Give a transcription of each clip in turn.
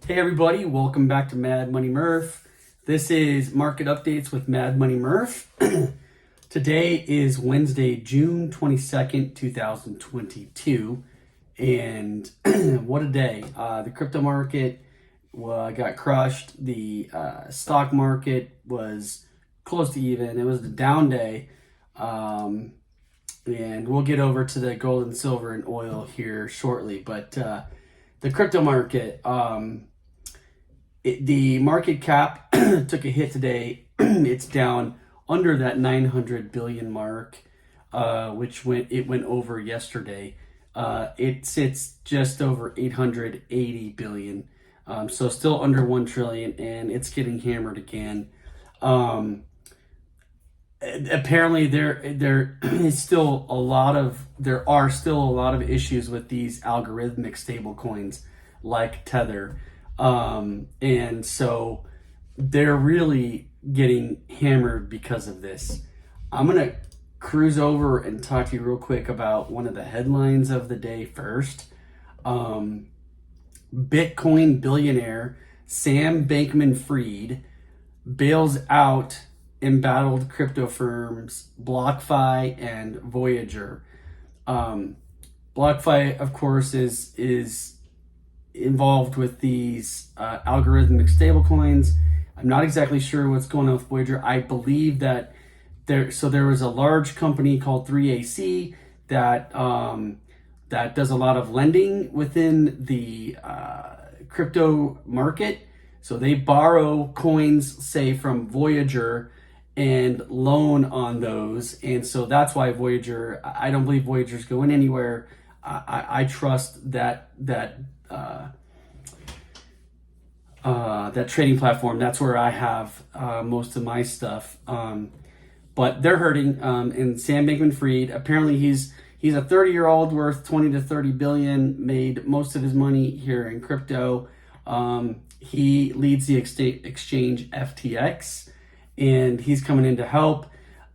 Hey everybody, welcome back to Mad Money Murph. This is Market Updates with Mad Money Murph. Today is Wednesday, June 22nd, 2022. And what a day. The crypto market got crushed. The stock market was close to even. It was a down day. And we'll get over to the gold and silver and oil here shortly. But the crypto market, the market cap took a hit today. It's down under that 900 billion mark, which went over yesterday. It sits just over 880 billion, so still under 1 trillion, and it's getting hammered again. Apparently, there are still a lot of issues with these algorithmic stable coins like Tether. And so they're really getting hammered because of this. I'm going to cruise over and talk to you real quick about one of the headlines of the day first. Bitcoin billionaire Sam Bankman-Fried bails out embattled crypto firms BlockFi and Voyager. BlockFi, of course, is involved with these algorithmic stablecoins. I'm not exactly sure what's going on with Voyager. I believe that there was a large company called 3AC that does a lot of lending within the crypto market. So they borrow coins, say, from Voyager and loan on those. And so that's why Voyager, I don't believe Voyager's going anywhere. I trust that trading platform. That's where I have most of my stuff. But they're hurting. And Sam Bankman-Fried, apparently he's a 30-year-old worth 20 to 30 billion, made most of his money here in crypto. He leads the exchange FTX, and he's coming in to help.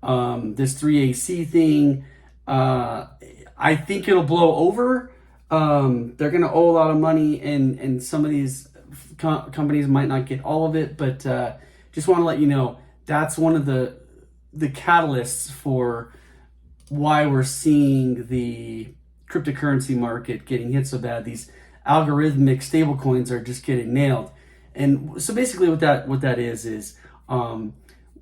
This 3AC thing, I think it'll blow over. They're going to owe a lot of money, and some of these companies might not get all of it, but just want to let you know that's one of the catalysts for why we're seeing the cryptocurrency market getting hit so bad. These algorithmic stablecoins are just getting nailed. And so basically what that is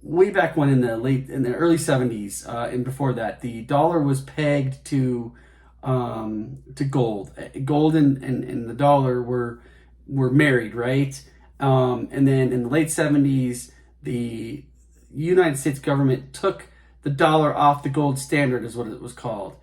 way back when in the early 70s and before that, the dollar was pegged to gold. Gold and the dollar were married, right? And then in the late 70s, the United States government took the dollar off the gold standard, is what it was called.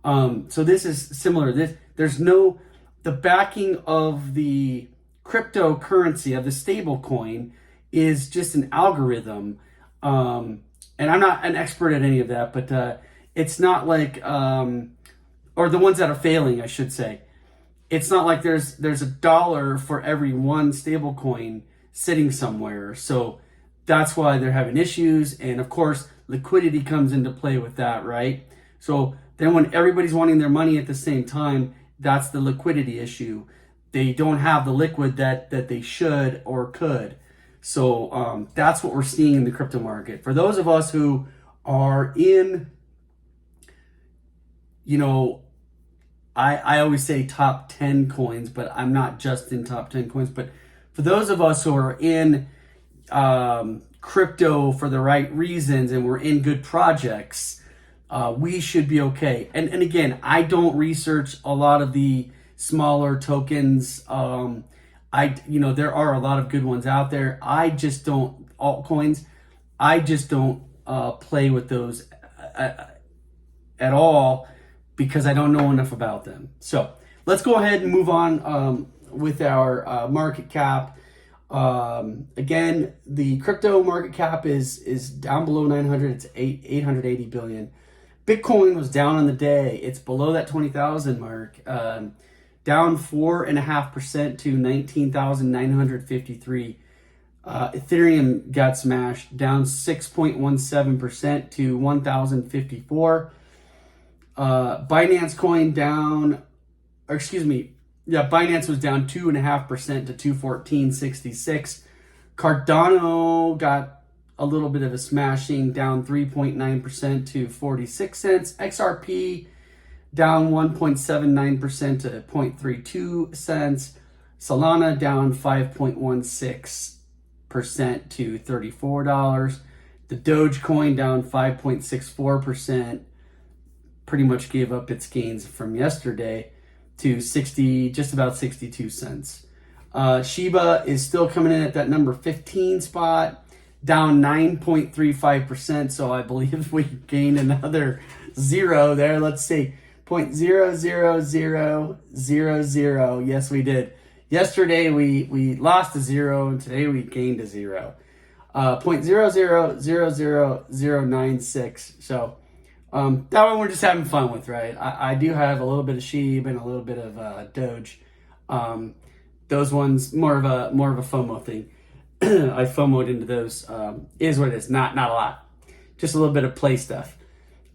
So this is similar. There's no, the backing of the cryptocurrency, of the stable coin, is just an algorithm. And I'm not an expert at any of that, but it's not like, or the ones that are failing, I should say. It's not like there's a dollar for every one stable coin sitting somewhere. So that's why they're having issues. And of course, liquidity comes into play with that, right? So then when everybody's wanting their money at the same time, that's the liquidity issue. They don't have the liquid that they should or could. So that's what we're seeing in the crypto market. For those of us who are in, I always say top 10 coins, but I'm not just in top 10 coins. But for those of us who are in crypto for the right reasons and we're in good projects, we should be okay. And again, I don't research a lot of the smaller tokens. There are a lot of good ones out there. I just don't, altcoins, I just don't play with those at all, because I don't know enough about them. So let's go ahead and move on with our market cap. Again, the crypto market cap is down below 900. It's 880 billion. Bitcoin was down on the day. It's below that 20,000 mark. Down 4.5% to 19,953. Ethereum got smashed, down 6.17% to 1,054. Binance coin down, Yeah, Binance was down 2.5% to 214.66. Cardano got a little bit of a smashing, down 3.9% to 46 cents. XRP down 1.79% to 0.32 cents. Solana down 5.16% to $34. The Dogecoin down 5.64%, pretty much gave up its gains from yesterday to just about 62 cents. Shiba is still coming in at that number 15 spot, down 9.35%. So I believe we gained another zero there. Let's see, 0.000000. Yes, we did. Yesterday we lost a zero, and today we gained a zero. 0.0000096. So that one we're just having fun with, right? I do have a little bit of Sheeb and a little bit of Doge. Those ones more of a FOMO thing. I FOMO'd into those. Is what it is. Not a lot. Just a little bit of play stuff.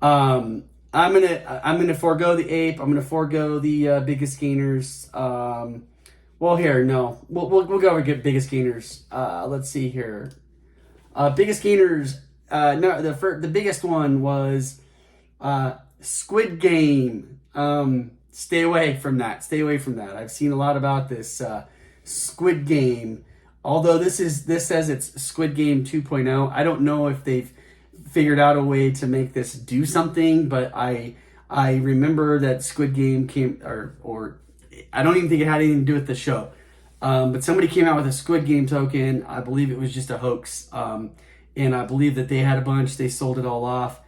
I'm gonna forego the ape. I'm gonna forego the biggest gainers. Well, here, no, we'll go over get biggest gainers. Let's see here. Biggest gainers. No, the biggest one was Squid Game. Stay away from that. Stay away from that. I've seen a lot about this Squid Game. Although this says it's Squid Game 2.0. I don't know if they've figured out a way to make this do something, but I remember that Squid Game came, or I don't even think it had anything to do with the show. But somebody came out with a Squid Game token. I believe it was just a hoax. And I believe that they had a bunch. They sold it all off.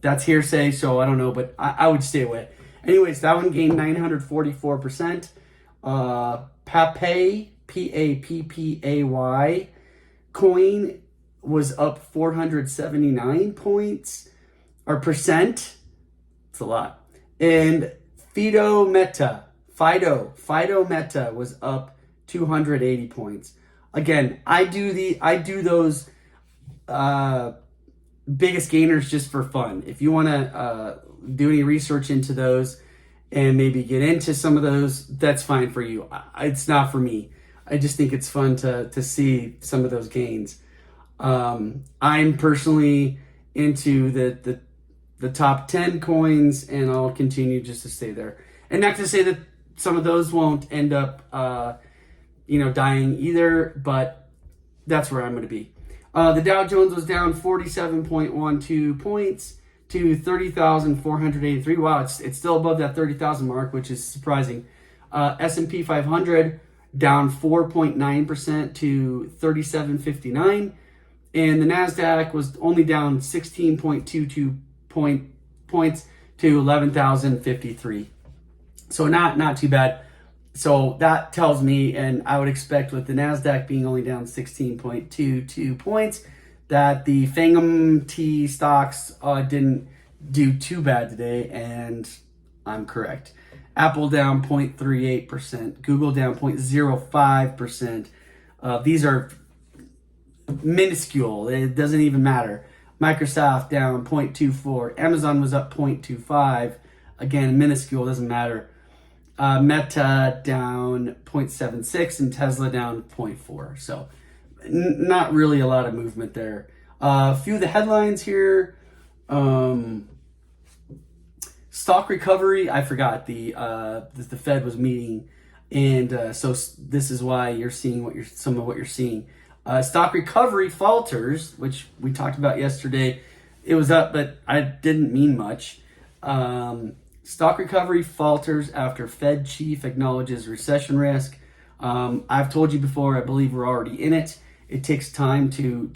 That's hearsay, so I don't know, but I would stay away. Anyways, that one gained 944%. Papay, Pappay coin was up 479 points or percent. It's a lot. And Fido Meta was up 280 points. Again, I do those biggest gainers just for fun. If you want to do any research into those and maybe get into some of those, that's fine for you. It's not for me. I just think it's fun to see some of those gains. I'm personally into the top 10 coins, and I'll continue just to stay there. And not to say that some of those won't end up dying either, but that's where I'm going to be. The Dow Jones was down 47.12 points to 30,483. Wow, it's still above that 30,000 mark, which is surprising. S&P 500 down 4.9% to 3759. And the NASDAQ was only down 16.22 points to 11,053. So not too bad. So that tells me, and I would expect with the NASDAQ being only down 16.22 points, that the Fangum T stocks didn't do too bad today, and I'm correct. Apple down 0.38%, Google down 0.05%. These are minuscule. It doesn't even matter. Microsoft down 0.24. Amazon was up 0.25. Again, minuscule, doesn't matter. Meta down 0.76 and Tesla down 0.4. So not really a lot of movement there. A few of the headlines here. Stock recovery. I forgot the Fed was meeting, and so this is why you're seeing some of what you're seeing. Stock recovery falters, which we talked about yesterday. It was up, but I didn't mean much. Stock recovery falters after Fed chief acknowledges recession risk. I've told you before, I believe we're already in it. It takes time to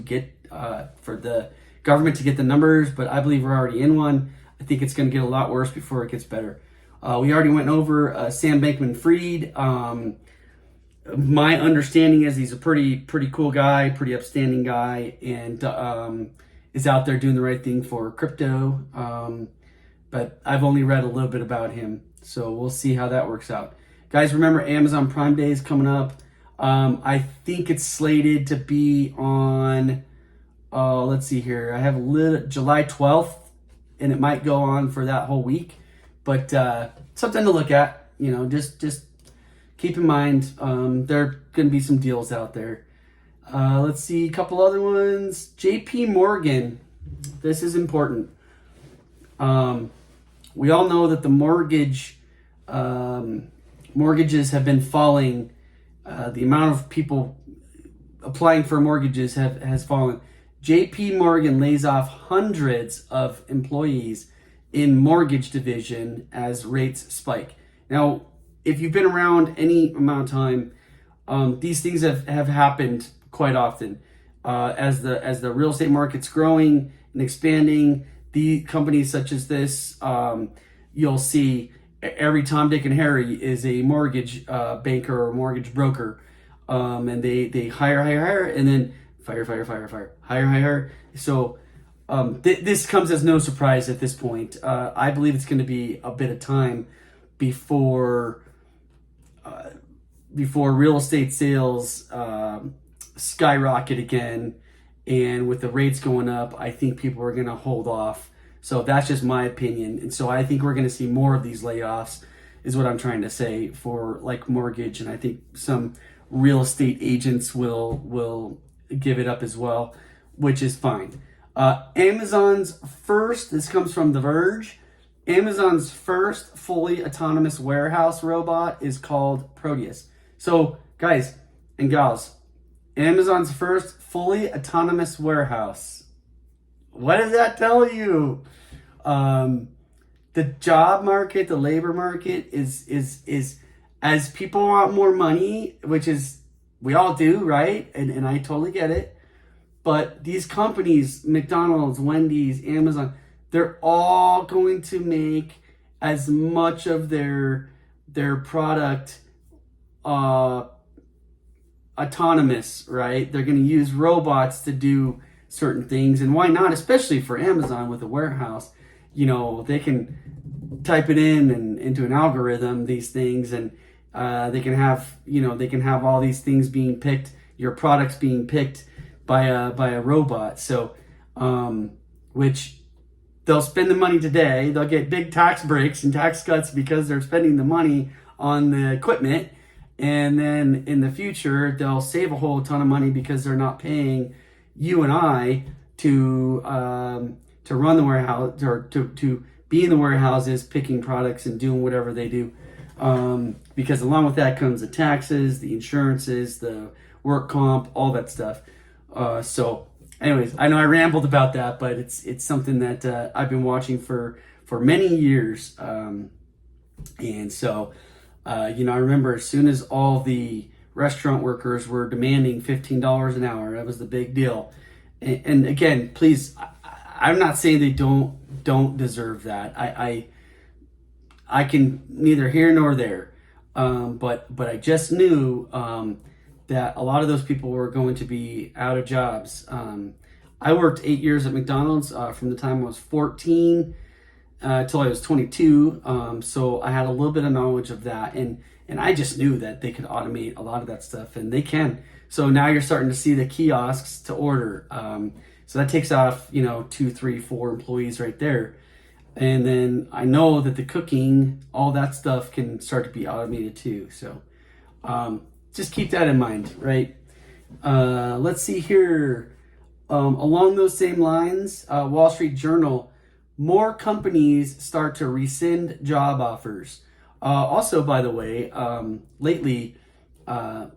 get for the government to get the numbers, but I believe we're already in one. I think it's going to get a lot worse before it gets better. We already went over Sam Bankman-Fried. My understanding is he's a pretty cool guy, pretty upstanding guy, and is out there doing the right thing for crypto. But I've only read a little bit about him, so we'll see how that works out. Guys, remember Amazon Prime Day is coming up. I think it's slated to be on, let's see here. I have July 12th, and it might go on for that whole week. But something to look at. just keep in mind, there are going to be some deals out there. Let's see, a couple other ones. J.P. Morgan. This is important. We all know that the mortgages have been falling. The amount of people applying for mortgages has fallen. J.P. Morgan lays off hundreds of employees in mortgage division as rates spike. Now, if you've been around any amount of time, these things have happened quite often. As the real estate market's growing and expanding, the companies such as this, you'll see every Tom, Dick, and Harry is a mortgage banker or mortgage broker, and they hire, and then fire, hire. So this comes as no surprise at this point. I believe it's going to be a bit of time before real estate sales skyrocket again. And with the rates going up, I think people are going to hold off. So that's just my opinion. And so I think we're going to see more of these layoffs, is what I'm trying to say, for like mortgage. And I think some real estate agents will give it up as well, which is fine. Amazon's first, this comes from The Verge, Amazon's first fully autonomous warehouse robot is called Proteus. So guys and gals, Amazon's first fully autonomous warehouse. What does that tell you? The job market, the labor market is as people want more money, which is, we all do, right? And I totally get it. But these companies, McDonald's, Wendy's, Amazon, they're all going to make as much of their product autonomous, right? They're going to use robots to do certain things, and why not? Especially for Amazon with a warehouse, they can type it in and into an algorithm, these things, and they can have all these things being picked, your products being picked by a robot. So, which they'll spend the money today, they'll get big tax breaks and tax cuts because they're spending the money on the equipment. And then in the future, they'll save a whole ton of money because they're not paying you and I to run the warehouse, or to be in the warehouses, picking products and doing whatever they do. Because along with that comes the taxes, the insurances, the work comp, all that stuff. So anyways, I know I rambled about that, but it's something that I've been watching for many years. And so, I remember as soon as all the restaurant workers were demanding $15 an hour, that was the big deal. And again, please, I'm not saying they don't deserve that. I can neither here nor there. But I just knew that a lot of those people were going to be out of jobs. I worked 8 years at McDonald's from the time I was 14 till I was 22. So I had a little bit of knowledge of that, and I just knew that they could automate a lot of that stuff, and they can. So now you're starting to see the kiosks to order. So that takes off, 2, 3, 4 employees right there. And then I know that the cooking, all that stuff can start to be automated too. So just keep that in mind, right? Let's see here. Along those same lines, Wall Street Journal, more companies start to rescind job offers. Also, by the way, lately, Elon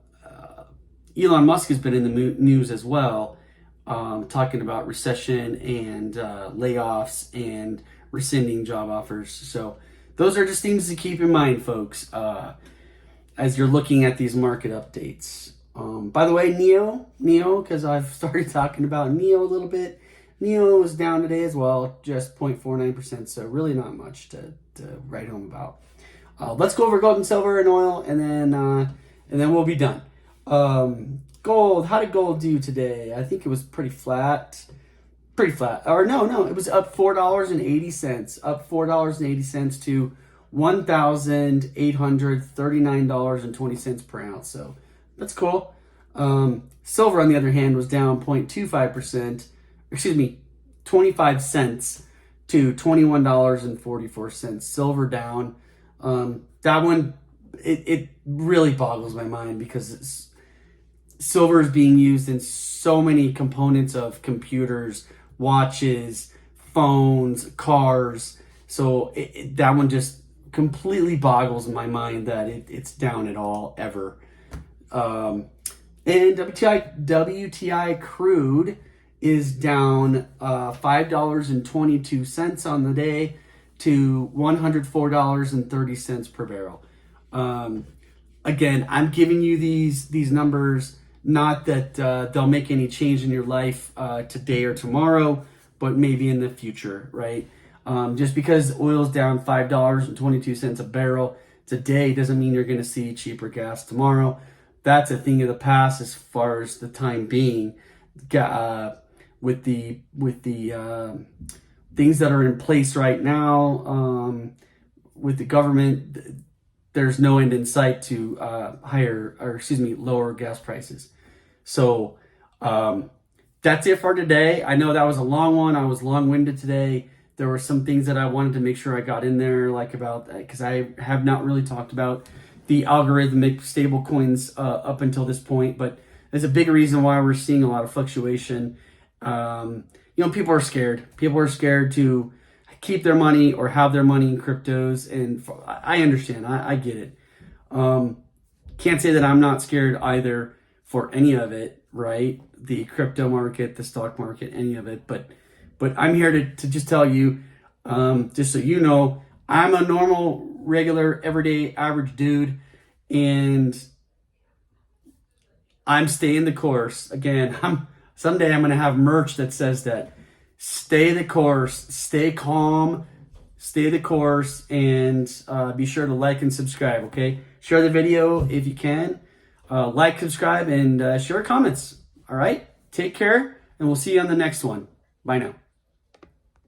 Musk has been in the news as well, talking about recession and layoffs and rescinding job offers. So those are just things to keep in mind, folks, as you're looking at these market updates. By the way, NEO, because I've started talking about NEO a little bit. NEO is down today as well, just 0.49%, so really not much to write home about. Let's go over gold and silver and oil, and then we'll be done. Gold, how did gold do today? I think it was pretty flat. Or no, it was up $4.80, up $4.80 to $1,839.20 per ounce. So that's cool. Silver, on the other hand, was down 0.25%, 25 cents to $21.44. Silver down That one, it really boggles my mind because silver is being used in so many components of computers, watches, phones, cars. So that one just completely boggles my mind that it's down at all ever. And WTI crude is down $5.22 on the day to $104.30 per barrel. Again, I'm giving you these numbers, not that they'll make any change in your life today or tomorrow, but maybe in the future, right? Just because oil's down $5.22 a barrel today doesn't mean you're going to see cheaper gas tomorrow. That's a thing of the past as far as the time being. With the things that are in place right now, with the government, there's no end in sight to lower gas prices. So that's it for today. I know that was a long one. I was long-winded today. There were some things that I wanted to make sure I got in there, like about, because I have not really talked about the algorithmic stable coins up until this point, but there's a big reason why we're seeing a lot of fluctuation. People are scared. People are scared to keep their money or have their money in cryptos, and I understand. I get it. Can't say that I'm not scared either for any of it, right? The crypto market, the stock market, any of it, but I'm here to just tell you, just so you know, I'm a normal, regular, everyday, average dude, and I'm staying the course. Again, someday I'm going to have merch that says that. Stay the course, stay calm, stay the course, and be sure to like and subscribe, okay? Share the video if you can. Like, subscribe, and share comments, all right? Take care, and we'll see you on the next one. Bye now.